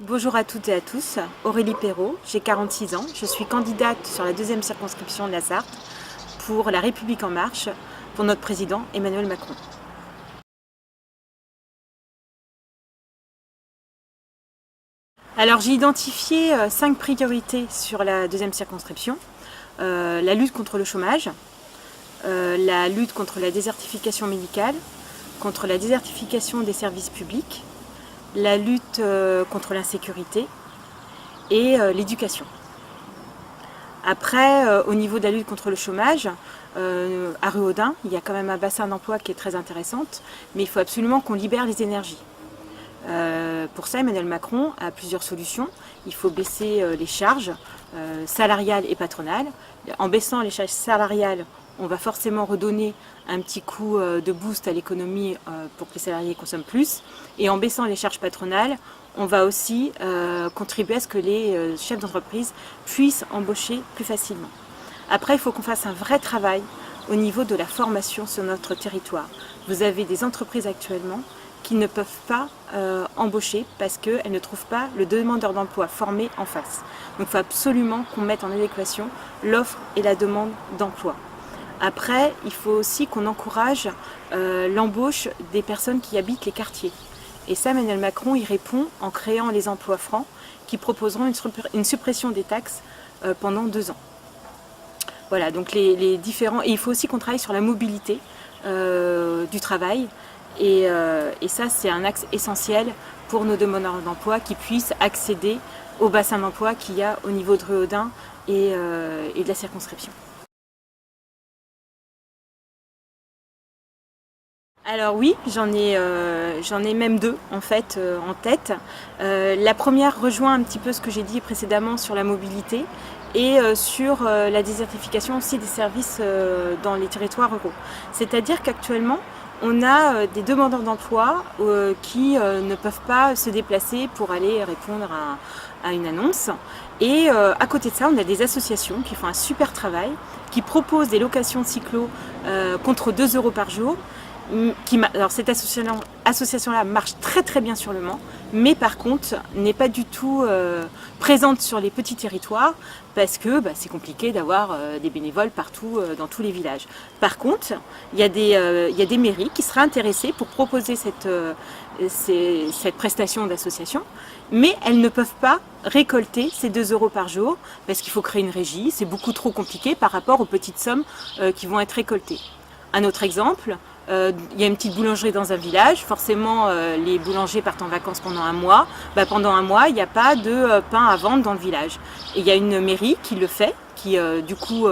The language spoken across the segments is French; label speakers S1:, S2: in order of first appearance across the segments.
S1: Bonjour à toutes et à tous, Aurélie Perrault, j'ai 46 ans, je suis candidate sur la deuxième circonscription de la Sarthe pour La République en marche, pour notre président Emmanuel Macron. Alors j'ai identifié 5 priorités sur la deuxième circonscription. La lutte contre le chômage, la lutte contre la désertification médicale, contre la désertification des services publics, la lutte contre l'insécurité et l'éducation. Après, au niveau de la lutte contre le chômage, à Ruaudin, il y a quand même un bassin d'emploi qui est très intéressant, mais il faut absolument qu'on libère les énergies. Pour ça, Emmanuel Macron a plusieurs solutions. Il faut baisser les charges salariales et patronales. En baissant les charges salariales, on va forcément redonner un petit coup de boost à l'économie pour que les salariés consomment plus. Et en baissant les charges patronales, on va aussi contribuer à ce que les chefs d'entreprise puissent embaucher plus facilement. Après, il faut qu'on fasse un vrai travail au niveau de la formation sur notre territoire. Vous avez des entreprises actuellement qui ne peuvent pas embaucher parce qu'elles ne trouvent pas le demandeur d'emploi formé en face. Donc il faut absolument qu'on mette en adéquation l'offre et la demande d'emploi. Après, il faut aussi qu'on encourage l'embauche des personnes qui habitent les quartiers. Et ça, Emmanuel Macron y répond en créant les emplois francs qui proposeront une suppression des taxes pendant 2 ans. Voilà, donc les différents... Et il faut aussi qu'on travaille sur la mobilité du travail. Et ça, c'est un axe essentiel pour nos demandeurs d'emploi qui puissent accéder au bassin d'emploi qu'il y a au niveau de Ruaudin et de la circonscription. Alors oui, j'en ai même 2 en fait en tête. La première rejoint un petit peu ce que j'ai dit précédemment sur la mobilité et sur la désertification aussi des services dans les territoires ruraux. C'est-à-dire qu'actuellement, on a des demandeurs d'emploi qui ne peuvent pas se déplacer pour aller répondre à une annonce. Et à côté de ça, on a des associations qui font un super travail, qui proposent des locations de cyclos contre 2 € par jour. Alors cette association-là marche très bien sur le Mans, mais par contre n'est pas du tout présente sur les petits territoires parce que c'est compliqué d'avoir des bénévoles partout dans tous les villages. Par contre, il y a des mairies qui seraient intéressées pour proposer cette prestation d'association, mais elles ne peuvent pas récolter ces 2 € par jour parce qu'il faut créer une régie, c'est beaucoup trop compliqué par rapport aux petites sommes qui vont être récoltées. Un autre exemple, il y a une petite boulangerie dans un village, forcément les boulangers partent en vacances pendant un mois. Pendant un mois, il n'y a pas de pain à vendre dans le village. Et il y a une mairie qui le fait, qui du coup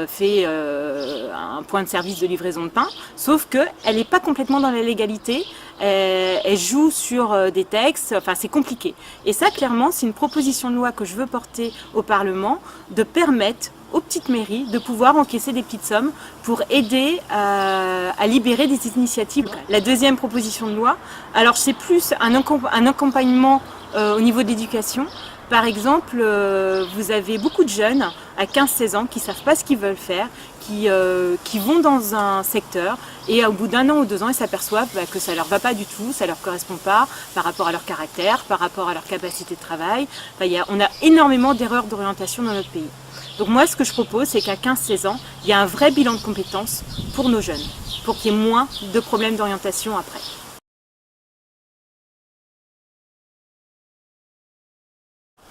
S1: fait un point de service de livraison de pain, sauf qu'elle n'est pas complètement dans la légalité, elle joue sur des textes, enfin c'est compliqué. Et ça clairement c'est une proposition de loi que je veux porter au Parlement, de permettre aux petites mairies de pouvoir encaisser des petites sommes pour aider à libérer des initiatives. La deuxième proposition de loi, alors c'est plus un accompagnement au niveau de l'éducation. Par exemple, vous avez beaucoup de jeunes à 15-16 ans qui ne savent pas ce qu'ils veulent faire, qui vont dans un secteur et au bout d'1 an ou 2 ans, ils s'aperçoivent que ça ne leur va pas du tout, ça ne leur correspond pas par rapport à leur caractère, par rapport à leur capacité de travail. On a énormément d'erreurs d'orientation dans notre pays. Donc moi, ce que je propose, c'est qu'à 15-16 ans, il y a un vrai bilan de compétences pour nos jeunes, pour qu'il y ait moins de problèmes d'orientation après.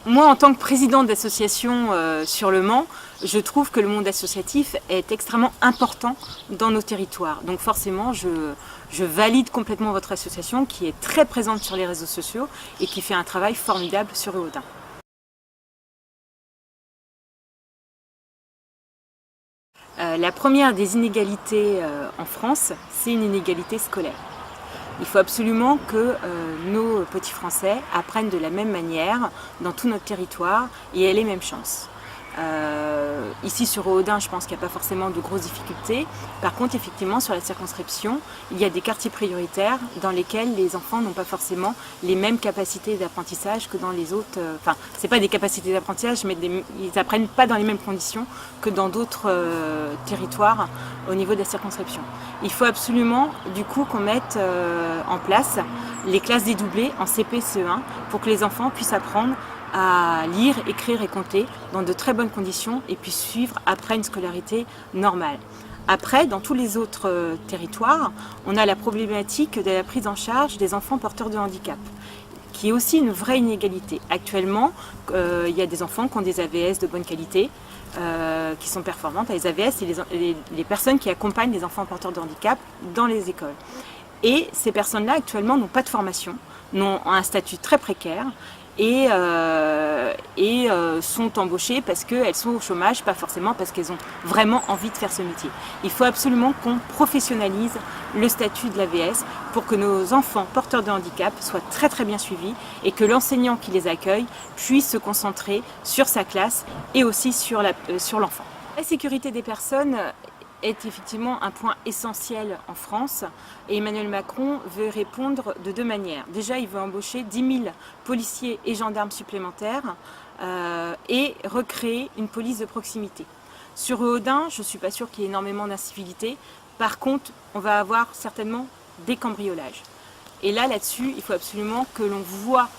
S1: Moi, en tant que présidente d'association sur le Mans, je trouve que le monde associatif est extrêmement important dans nos territoires. Donc forcément, je valide complètement votre association qui est très présente sur les réseaux sociaux et qui fait un travail formidable sur Ruaudin. La première des inégalités en France, c'est une inégalité scolaire. Il faut absolument que nos petits Français apprennent de la même manière dans tout notre territoire et aient les mêmes chances. Ici sur Hauts-Audin, je pense qu'il n'y a pas forcément de grosses difficultés. Par contre, effectivement, sur la circonscription, il y a des quartiers prioritaires dans lesquels les enfants n'ont pas forcément les mêmes capacités d'apprentissage que dans les autres. Enfin, c'est pas des capacités d'apprentissage, mais ils n'apprennent pas dans les mêmes conditions que dans d'autres territoires au niveau de la circonscription. Il faut absolument, du coup, qu'on mette en place les classes dédoublées en CP, CE1 pour que les enfants puissent apprendre à lire, écrire et compter dans de très bonnes conditions et puissent suivre après une scolarité normale. Après, dans tous les autres territoires, on a la problématique de la prise en charge des enfants porteurs de handicap, qui est aussi une vraie inégalité. Actuellement, il y a des enfants qui ont des AVS de bonne qualité, qui sont performantes. Les AVS, c'est les personnes qui accompagnent les enfants porteurs de handicap dans les écoles. Et ces personnes-là, actuellement, n'ont pas de formation, ont un statut très précaire et sont embauchées parce qu'elles sont au chômage, pas forcément parce qu'elles ont vraiment envie de faire ce métier. Il faut absolument qu'on professionnalise le statut de l'AVS pour que nos enfants porteurs de handicap soient très très bien suivis et que l'enseignant qui les accueille puisse se concentrer sur sa classe et aussi sur l'enfant. La sécurité des personnes est effectivement un point essentiel en France et Emmanuel Macron veut répondre de deux manières. Déjà, il veut embaucher 10 000 policiers et gendarmes supplémentaires et recréer une police de proximité. Sur Hauts-Audin, je ne suis pas sûre qu'il y ait énormément d'incivilité. Par contre, on va avoir certainement des cambriolages. Et là-dessus, il faut absolument que l'on voit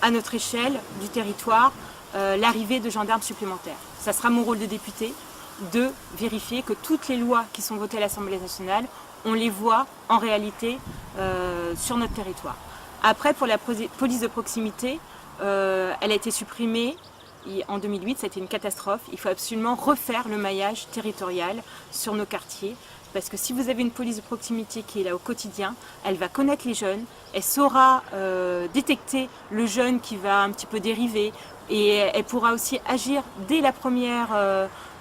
S1: à notre échelle du territoire l'arrivée de gendarmes supplémentaires. Ça sera mon rôle de député, de vérifier que toutes les lois qui sont votées à l'Assemblée nationale, on les voit en réalité sur notre territoire. Après, pour la police de proximité, elle a été supprimée en 2008, ça a été une catastrophe. Il faut absolument refaire le maillage territorial sur nos quartiers. Parce que si vous avez une police de proximité qui est là au quotidien, elle va connaître les jeunes, elle saura détecter le jeune qui va un petit peu dériver, et elle pourra aussi agir dès la première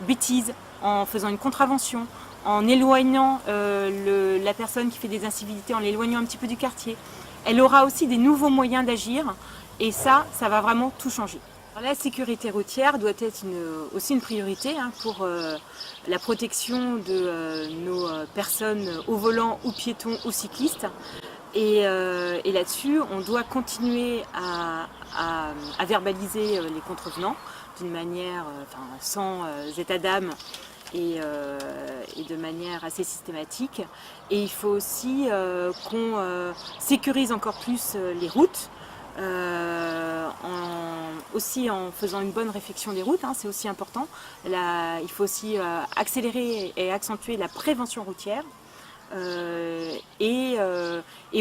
S1: bêtise en faisant une contravention, en éloignant la personne qui fait des incivilités, en l'éloignant un petit peu du quartier. Elle aura aussi des nouveaux moyens d'agir et ça va vraiment tout changer. Alors, la sécurité routière doit être aussi une priorité pour la protection de nos personnes au volant ou piétons ou cyclistes. Et là-dessus, on doit continuer à verbaliser les contrevenants d'une manière sans état d'âme et de manière assez systématique. Et il faut aussi qu'on sécurise encore plus les routes, aussi en faisant une bonne réflexion des routes, c'est aussi important. Il faut aussi accélérer et accentuer la prévention routière. Et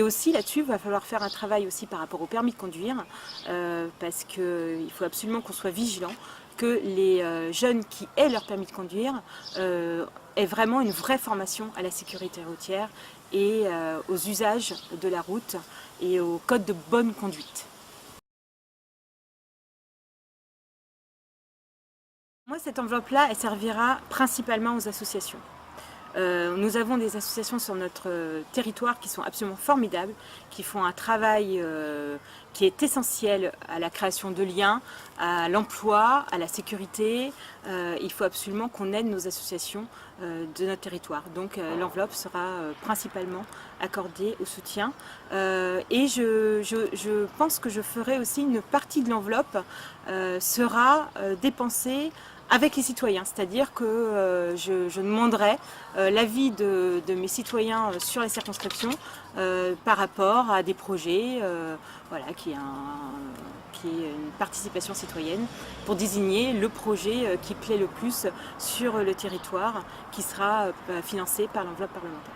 S1: aussi là-dessus, il va falloir faire un travail aussi par rapport au permis de conduire parce qu'il faut absolument qu'on soit vigilant que les jeunes qui aient leur permis de conduire aient vraiment une vraie formation à la sécurité routière et aux usages de la route et aux codes de bonne conduite. Moi, cette enveloppe-là, elle servira principalement aux associations. Nous avons des associations sur notre territoire qui sont absolument formidables, qui font un travail qui est essentiel à la création de liens, à l'emploi, à la sécurité. Il faut absolument qu'on aide nos associations de notre territoire. Donc l'enveloppe sera principalement accordée au soutien. Et je pense que je ferai aussi une partie de l'enveloppe sera dépensée avec les citoyens, c'est-à-dire que je demanderai l'avis de mes citoyens sur les circonscriptions par rapport à des projets, voilà, qui est une participation citoyenne pour désigner le projet qui plaît le plus sur le territoire, qui sera financé par l'enveloppe parlementaire.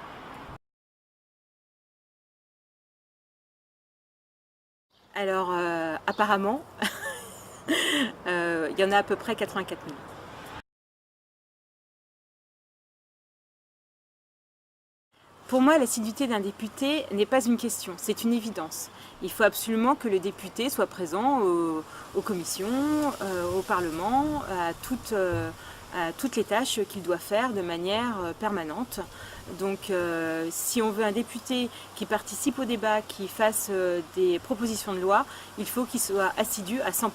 S1: Alors apparemment, il y en a à peu près 84 000. Pour moi, l'assiduité d'un député n'est pas une question, c'est une évidence. Il faut absolument que le député soit présent aux commissions, au Parlement, à toutes les tâches qu'il doit faire de manière permanente. Donc si on veut un député qui participe au débat, qui fasse des propositions de loi, il faut qu'il soit assidu à 100%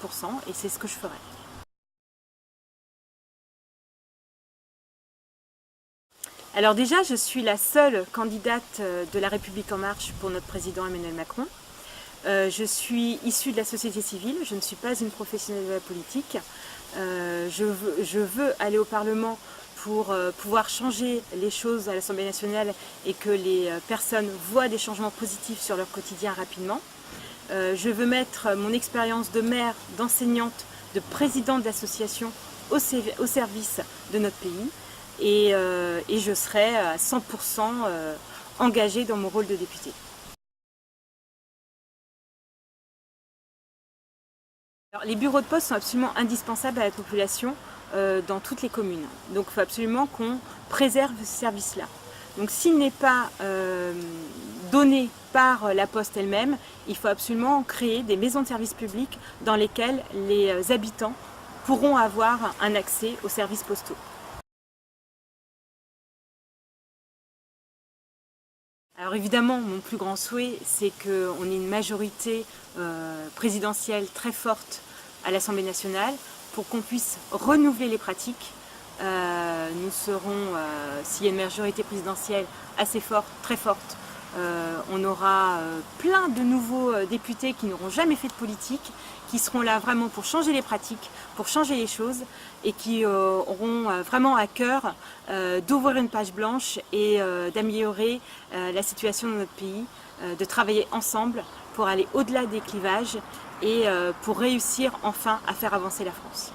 S1: et c'est ce que je ferai. Alors déjà, je suis la seule candidate de La République En Marche pour notre président Emmanuel Macron. Je suis issue de la société civile, je ne suis pas une professionnelle de la politique. Je veux aller au Parlement pour pouvoir changer les choses à l'Assemblée nationale et que les personnes voient des changements positifs sur leur quotidien rapidement. Je veux mettre mon expérience de maire, d'enseignante, de présidente d'association au service de notre pays et je serai à 100% engagée dans mon rôle de députée. Alors, les bureaux de poste sont absolument indispensables à la population dans toutes les communes. Donc il faut absolument qu'on préserve ce service-là. Donc s'il n'est pas donné par la Poste elle-même, il faut absolument créer des maisons de services publics dans lesquelles les habitants pourront avoir un accès aux services postaux. Alors évidemment, mon plus grand souhait, c'est qu'on ait une majorité présidentielle très forte à l'Assemblée nationale pour qu'on puisse renouveler les pratiques. Nous serons, s'il y a une majorité présidentielle assez forte, très forte, on aura plein de nouveaux députés qui n'auront jamais fait de politique, qui seront là vraiment pour changer les pratiques, pour changer les choses et qui auront vraiment à cœur d'ouvrir une page blanche et d'améliorer la situation de notre pays, de travailler ensemble pour aller au-delà des clivages et pour réussir enfin à faire avancer la France.